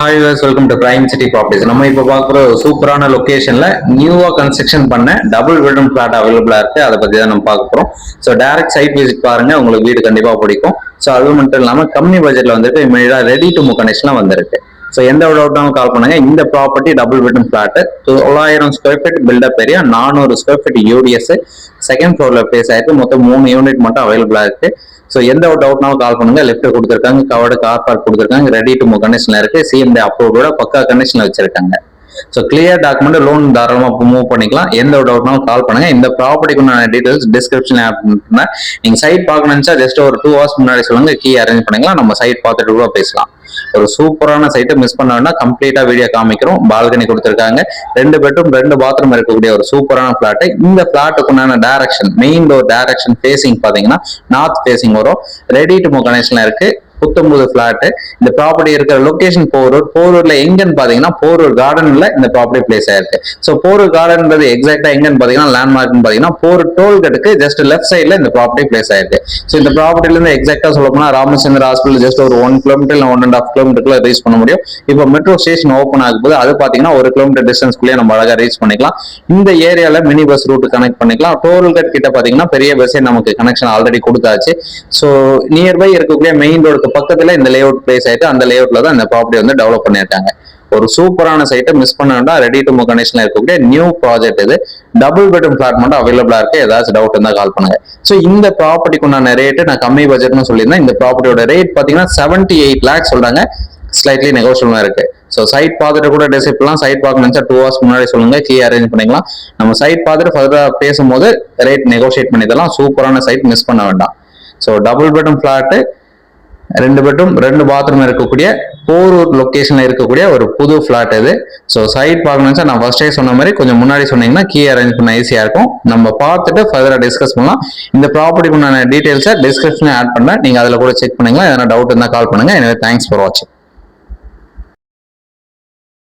Hi guys, welcome to prime city properties. நம்ம இப்போ பார்க்குற ஒரு சூப்பரான லொகேஷன்ல நியூவா கன்ஸ்ட்ரக்ஷன் பண்ண டபுள் பெட்ரூம் பிளாட் அவைலபிளா இருக்கு. அதை பத்தி தான் நம்ம பார்க்க போறோம். ஸோ டைரக்ட் சைட் விசிட் பாருங்க, உங்களுக்கு வீடு கண்டிப்பா பிடிக்கும். ஸோ அது மட்டும் இல்லாம கம்மி பட்ஜெட்ல வந்துட்டு இமீடியட்டா ரெடி டு மூவ் கண்டிஷன்லாம் வந்திருக்கு. ஸோ எந்த டவுட்டாலும் கால் பண்ணுங்க. இந்த property double bedroom flat 900 square feet built up area, 400 square feet UDS, second ஃப்ளோர்ல பிளேஸ் ஆயிருக்கு. மொத்தம் 3 யூனிட் மட்டும் அவைலபிளா இருக்கு. ஸோ எந்த ஒரு டவுட்னாலும் கால் பண்ணுங்க. லெஃப்ட் கொடுத்துருக்காங்க, கவர்டு கார் பார்க் கொடுத்துருக்காங்க, ரெடி டு மூவ் கண்டிஷன்ல இருக்கு. சிஎம்டி அப்ரூவோட பக்கா கண்டிஷன்ல வச்சிருக்காங்க. ஸோ கிளியர் டாக்குமெண்ட், லோன் தாராளமாக மூவ் பண்ணிக்கலாம். எந்த ஒரு டவுட்னாலும் கால் பண்ணுங்க. இந்த ப்ராப்பர்ட்டிக்குண்டான டீடைல்ஸ் டிஸ்கிரிப்ஷன் நீங்க சைட் பார்க்கணும்னு ஜஸ்ட் ஒரு 2 hours முன்னாடி சொல்லுங்க, கீ அரேஞ்ச் பண்ணிக்கலாம். நம்ம சைட் பார்த்துட்டு கூட பேசலாம். ஒரு சூப்பரான சைட்டை மிஸ் பண்ணா கம்ப்ளீட்டா வீடியோ காமிக்கிறோம். பால்கனி கொடுத்துருக்காங்க, 2 பெட்ரூம் 2 பாத்ரூம் இருக்கக்கூடிய ஒரு சூப்பரான பிளாட். இந்த பிளாட்டுக்குண்டான direction, main door direction facing பாத்தீங்கன்னா நார்த் ஃபேசிங் வரும். ரெடி டு மூவ் கனெக்ஷன்ல இருக்கு. புத்தம்புது பிளாட். இந்த ப்ராப்பர்ட்டி இருக்கிற லொகேஷன் போரூர்ல எங்கன்னு பாத்தீங்கன்னா போரூர் கார்டன்ல இந்த ப்ராப்பர்ட்டி பிளேஸ் ஆயிருக்கு. ஸோ போரூர் கார்டன்றது எக்ஸாக்டா எங்கன்னு பாத்தீங்கன்னா லேண்ட்மார்க்னு பாத்தீங்கன்னா போரூர் டோல்கேட்டுக்கு ஜஸ்ட் லெஃப்ட் சைட்ல இந்த ப்ராப்பர்ட்டி பிளேஸ் ஆயிருக்கு. ஸோ இந்த ப்ராப்பர்ட்டில இருந்து எக்ஸாக்டா சொல்ல போனா ராமச்சந்திர ஹாஸ்பிட்டல் ஜஸ்ட் ஒரு 1 கிலோமீட்டர் இல்லை 1.5 கிலோமீட்டருக்குள்ள ரீச் பண்ண முடியும். இப்போ மெட்ரோ ஸ்டேஷன் ஓப்பன் ஆகும் போது அது பாத்தீங்கன்னா 1 கிலோமீட்டர் டிஸ்டன்ஸ்க்குள்ளேயே நம்ம அழகா ரீச் பண்ணிக்கலாம். இந்த ஏரியால மினி பஸ் ரூட் கனெக்ட் பண்ணிக்கலாம். டோல்கேட் கிட்ட பாத்தீங்கன்னா பெரிய பஸ்ஸே நமக்கு கனெக்ஷன் ஆல்ரெடி கொடுத்தாச்சு. ஸோ நியர்பை இருக்கக்கூடிய மெயின் ரோடுக்கு பக்கத்துல இந்த லேஅவுட் பிளேஸ் ஆயிட்டு அந்த லேஅவுட்ல தான் இந்த ப்ராப்பர்ட்டி வந்து டெவலப் பண்ணிருக்காங்க. ஒரு சூப்பரான சைட்டை மிஸ் பண்ணா ரெடி டு மூவ் கண்டிஷன்ல இருக்கக்கூடிய நியூ ப்ராஜெக்ட் இது. டபுள் பெட்ரூம் பிளாட் மட்டும் அவைலபிளா இருக்கு. ஏதாச்சும் டவுட் இருந்தா கால் பண்ணுங்க. ஸோ இந்த ப்ராப்பர்ட்டிக்கு உண்டான ரேட் நான் கம்மி பட்ஜெட்னு சொல்லியிருந்தேன். இந்த ப்ராப்பர்ட்டியோட ரேட் பாத்தீங்கன்னா 78 lakhs சொல்றாங்க. ஸ்லைட்லி நெகோஷியபிளா இருக்கு. ஸோ சைட் பார்த்துட்டு கூட டிசைட் பண்ணலாம். சைட் பார்க்கணும்னு 2 hours முன்னாடி சொல்லுங்க, கீ அரேஞ்ச் பண்ணிக்கலாம். நம்ம சைட் பார்த்துட்டு ஃபர்தரா பேசும்போது ரேட் நெகோஷியேட் பண்ணி தரலாம். சூப்பரான சைட், மிஸ் பண்ண வேண்டாம். So double bedroom flat, 2 bedroom 2 bathroom இருக்கக்கூடிய போரூர் லொகேஷன்ல இருக்கக்கூடிய ஒரு புது பிளாட் இது. ஸோ சைட் பார்க்கணும்னு நான் ஃபர்ஸ்டே சொன்ன மாதிரி கொஞ்சம் முன்னாடி சொன்னீங்கன்னா கீ அரேஞ்ச் பண்ண ஈஸியா இருக்கும். நம்ம பார்த்துட்டு ஃபர்தரா டிஸ்கஸ் பண்ணலாம். இந்த ப்ராப்பர்ட்டிக்கு உண்டான டீடைல்ஸை டிஸ்கிரிப்ஷன்ல ஆட் பண்ணேன், நீங்க அதில் கூட செக் பண்ணுங்க. எதனா டவுட் இருந்தால் கால் பண்ணுங்க. எனவே தேங்க்ஸ் ஃபார் வாட்சிங்.